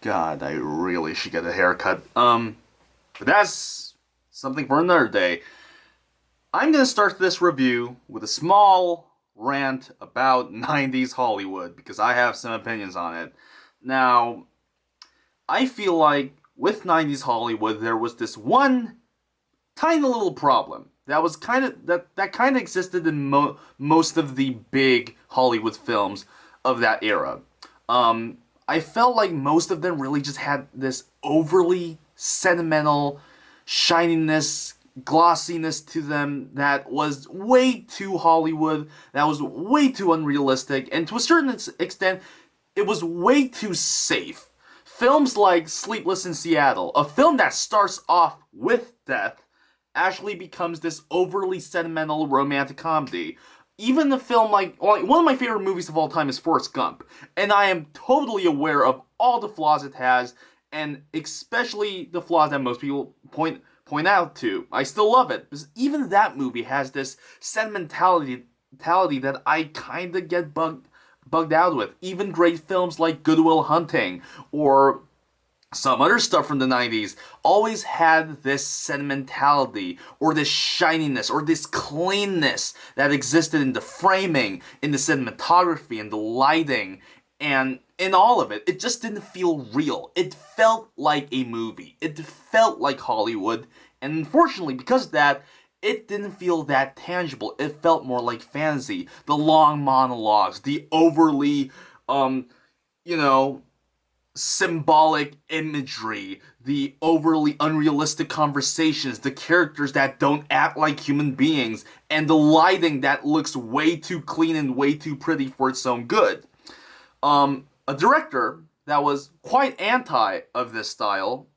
God, I really should get a haircut. But that's something for another day. I'm gonna start this review with a small rant about 90s Hollywood because I have some opinions on it. Now, I feel like with 90s Hollywood there was this one tiny little problem that was that kind of existed in most of the big Hollywood films of that era. Um, I felt like most of them really just had this overly sentimental shininess, glossiness to them that was way too Hollywood, that was way too unrealistic, and to a certain extent, it was way too safe. Films like Sleepless in Seattle, a film that starts off with death, actually becomes this overly sentimental romantic comedy. Even the film like one of my favorite movies of all time is Forrest Gump, and I am totally aware of all the flaws it has, and especially the flaws that most people point out to. I still love it because even that movie has this sentimentality that I kind of get bugged out with. Even great films like Good Will Hunting or some other stuff from the 90s always had this sentimentality or this shininess or this cleanness that existed in the framing, in the cinematography, in the lighting, and in all of it. It just didn't feel real. It felt like a movie. It felt like Hollywood, and unfortunately, because of that, it didn't feel that tangible. It felt more like fantasy. The long monologues, the overly, um, you know, symbolic imagery, the overly unrealistic conversations, the characters that don't act like human beings, and the lighting that looks way too clean and way too pretty for its own good. A director that was quite anti of this style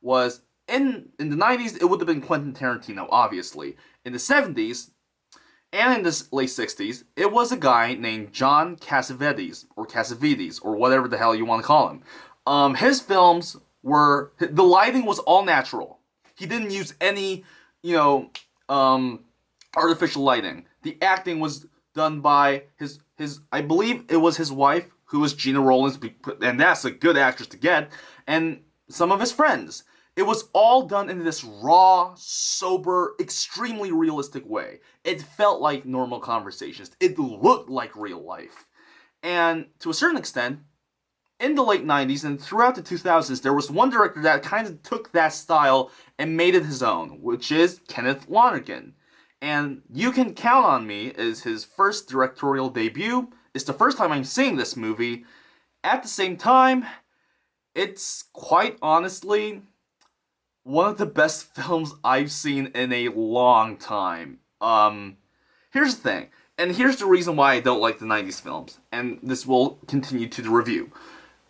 was in the 90s. It would have been Quentin Tarantino, obviously. In the 70s and in the late 60s, it was a guy named John Cassavetes, or whatever the hell you want to call him. His films were, the lighting was all natural. He didn't use any, you know, artificial lighting. The acting was done by I believe it was his wife, who was Gina Rollins, and that's a good actress to get, and some of his friends. It was all done in this raw, sober, extremely realistic way. It felt like normal conversations. It looked like real life. And to a certain extent, in the late 90s and throughout the 2000s, there was one director that kind of took that style and made it his own, which is Kenneth Lonergan. And You Can Count on Me is his first directorial debut. It's the first time I'm seeing this movie. At the same time, it's quite honestly one of the best films I've seen in a long time. Here's the thing, and here's the reason why I don't like the 90s films, and this will continue to the review.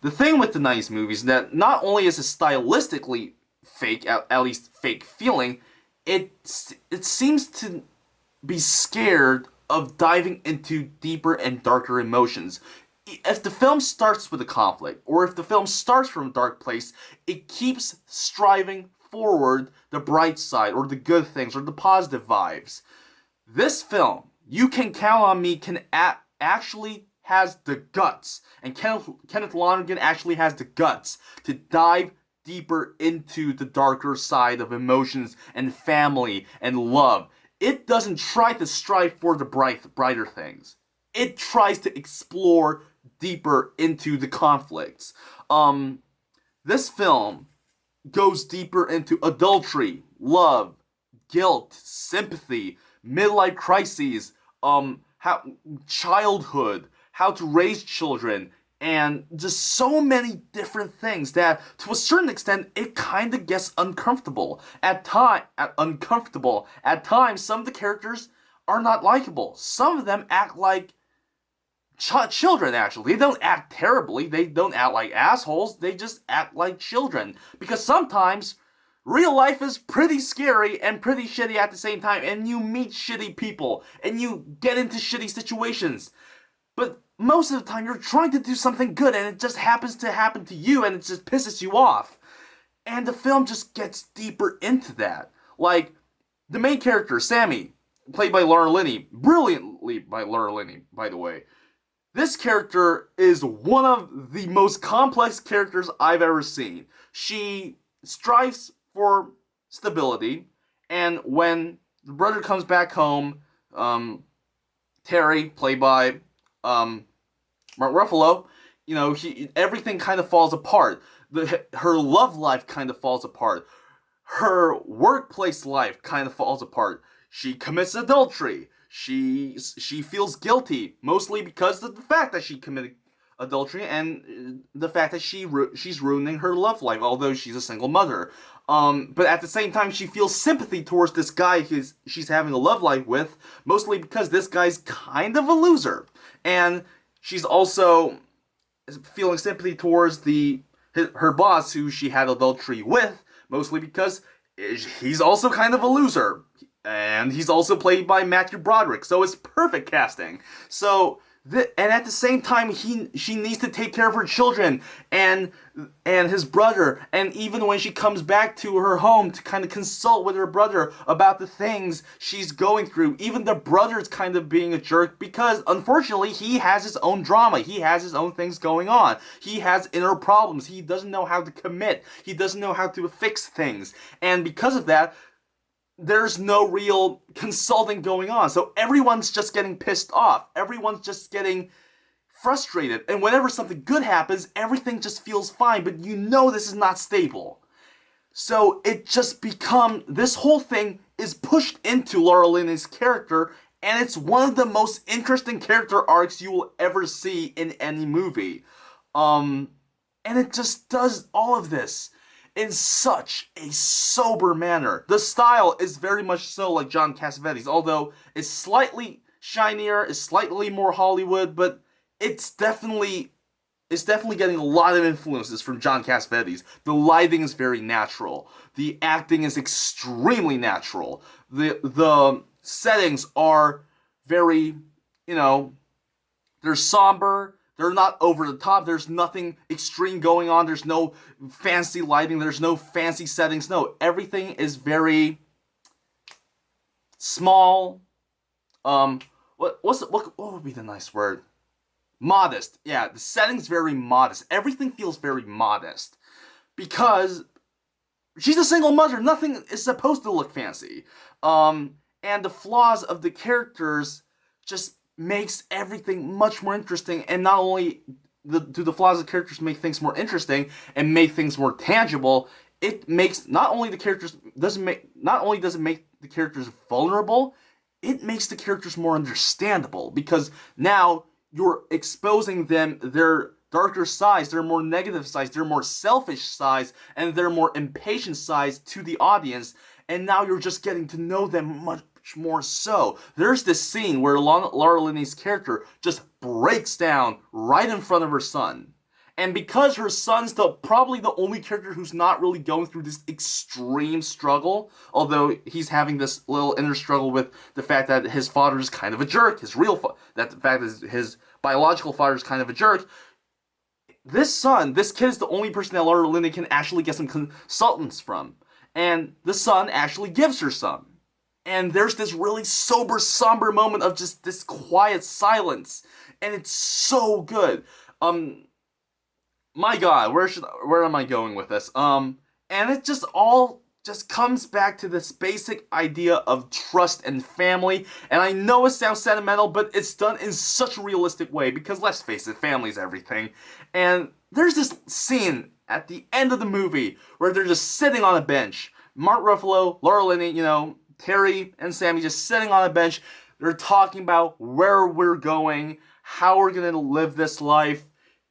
The thing with the 90s movies is that not only is it stylistically fake, at least fake feeling, it seems to be scared of diving into deeper and darker emotions. If the film starts with a conflict, or if the film starts from a dark place, it keeps striving forward the bright side, or the good things, or the positive vibes. This film, You Can Count on Me, actually has the guts, and Kenneth Lonergan actually has the guts to dive deeper into the darker side of emotions and family and love. It doesn't try to strive for the brighter things. It tries to explore deeper into the conflicts. This film goes deeper into adultery, love, guilt, sympathy, midlife crises, how childhood, how to raise children, and just so many different things that, to a certain extent, it kind of gets uncomfortable. Uncomfortable. At times, some of the characters are not likable. Some of them act like children, actually. They don't act terribly. They don't act like assholes. They just act like children. Because sometimes real life is pretty scary and pretty shitty at the same time, and you meet shitty people, and you get into shitty situations. But most of the time, you're trying to do something good, and it just happens to happen to you, and it just pisses you off. And the film just gets deeper into that. Like, the main character, Sammy, played by Linney, brilliantly by Linney, by the way. This character is one of the most complex characters I've ever seen. She strives for stability, and when the brother comes back home, Terry, played by Mark Ruffalo, everything kind of falls apart. Her love life kind of falls apart. Her workplace life kind of falls apart. She commits adultery. She feels guilty, mostly because of the fact that she committed adultery and the fact that she's ruining her love life, although she's a single mother. But at the same time, she feels sympathy towards this guy she's having a love life with, mostly because this guy's kind of a loser. And she's also feeling sympathy towards her boss, who she had adultery with, mostly because he's also kind of a loser. And he's also played by Matthew Broderick, so it's perfect casting. And at the same time, she needs to take care of her children and his brother, and even when she comes back to her home to kind of consult with her brother about the things she's going through, even the brother's kind of being a jerk because, unfortunately, he has his own drama. He has his own things going on. He has inner problems. He doesn't know how to commit. He doesn't know how to fix things. And because of that, there's no real consulting going on. So everyone's just getting pissed off. Everyone's just getting frustrated. And whenever something good happens, everything just feels fine. But this is not stable. So it just this whole thing is pushed into Laura Linney's character. And it's one of the most interesting character arcs you will ever see in any movie. And it just does all of this in such a sober manner. The style is very much so like John Cassavetes, although it's slightly shinier, it's slightly more Hollywood, but it's definitely getting a lot of influences from John Cassavetes. The lighting is very natural. The acting is extremely natural. The settings are very, they're somber. They're not over the top. There's nothing extreme going on. There's no fancy lighting. There's no fancy settings. No, everything is very small. What would be the nice word? Modest. Yeah, the setting's very modest. Everything feels very modest because she's a single mother. Nothing is supposed to look fancy. And the flaws of the characters just makes everything much more interesting, and not only do the flaws of the characters make things more interesting and make things more tangible, it makes not only does it make the characters vulnerable, it makes the characters more understandable, because now you're exposing their darker sides, their more negative sides, their more selfish sides, and their more impatient sides to the audience, and now you're just getting to know them much more so. There's this scene where Laura Linney's character just breaks down right in front of her son. And because her son's probably the only character who's not really going through this extreme struggle, although he's having this little inner struggle with the fact that his father is kind of a jerk, that the fact that his biological father is kind of a jerk, this kid is the only person that Laura Linney can actually get some consultants from. And the son actually gives her some. And there's this really sober, somber moment of just this quiet silence. And it's so good. My God, where am I going with this? And it just all comes back to this basic idea of trust and family. And I know it sounds sentimental, but it's done in such a realistic way, because let's face it, family's everything. And there's this scene at the end of the movie where they're just sitting on a bench. Mark Ruffalo, Laura Linney, Terry and Sammy just sitting on a bench. They're talking about where we're going, how we're gonna live this life,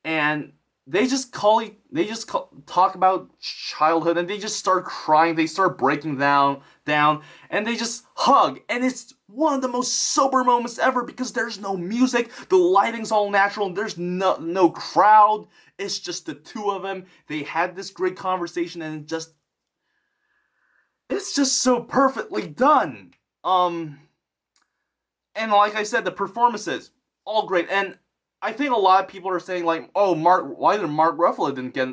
and they just talk about childhood, and they just start crying. They start breaking down, and they just hug. And it's one of the most sober moments ever, because there's no music, the lighting's all natural, and there's no crowd. It's just the two of them. They had this great conversation, and it's just so perfectly done. And like I said, the performances, all great. And I think a lot of people are saying, like, oh, why did Mark Ruffalo didn't get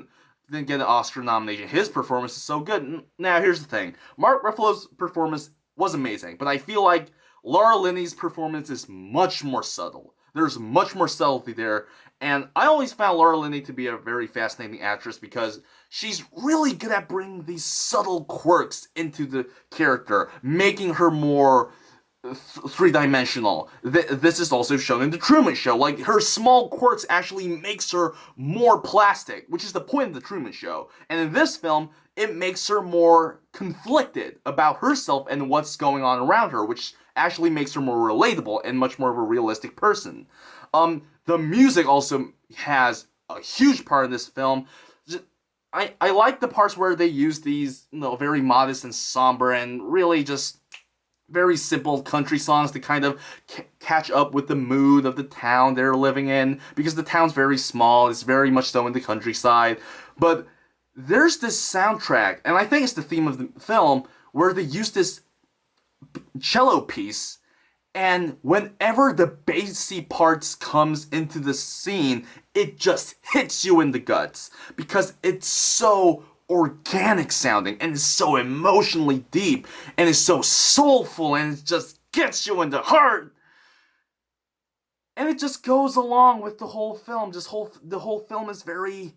an Oscar nomination? His performance is so good. Now, here's the thing. Mark Ruffalo's performance was amazing, but I feel like Laura Linney's performance is much more subtle, There's much more subtlety there. And I always found Laura Linney to be a very fascinating actress because she's really good at bringing these subtle quirks into the character, making her more three-dimensional. This is also shown in the Truman Show. Like, her small quirks actually makes her more plastic, which is the point of the Truman Show. And in this film, it makes her more conflicted about herself and what's going on around her, which actually makes her more relatable and much more of a realistic person. The music also has a huge part in this film. I like the parts where they use these, very modest and somber and really just very simple country songs to kind of catch up with the mood of the town they're living in, because the town's very small, it's very much so in the countryside. But there's this soundtrack, and I think it's the theme of the film, where they use this cello piece, and whenever the bassy parts comes into the scene, it just hits you in the guts, because it's so organic sounding, and it's so emotionally deep, and it's so soulful, and it just gets you in the heart. And it just goes along with the whole film. The whole film is very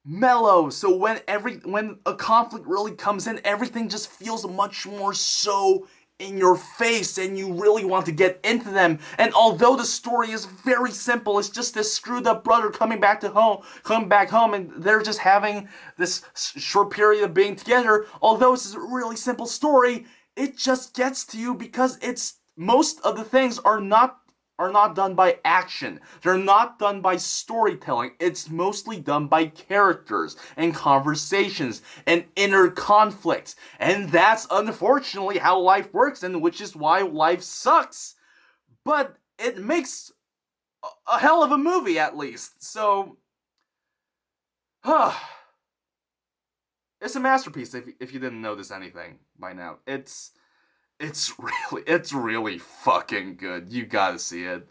mellow. So when a conflict really comes in, everything just feels much more so in your face, and you really want to get into them. And although the story is very simple, it's just this screwed up brother coming back home, and they're just having this short period of being together. Although it's a really simple story, it just gets to you because most of the things are not done by action. They're not done by storytelling. It's mostly done by characters and conversations and inner conflicts. And that's unfortunately how life works, and which is why life sucks. But it makes a hell of a movie, at least. So, it's a masterpiece if you didn't notice anything by now. It's really fucking good. You gotta see it.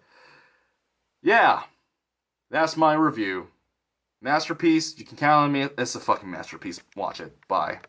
Yeah, that's my review. Masterpiece, you can count on me. It's a fucking masterpiece. Watch it. Bye.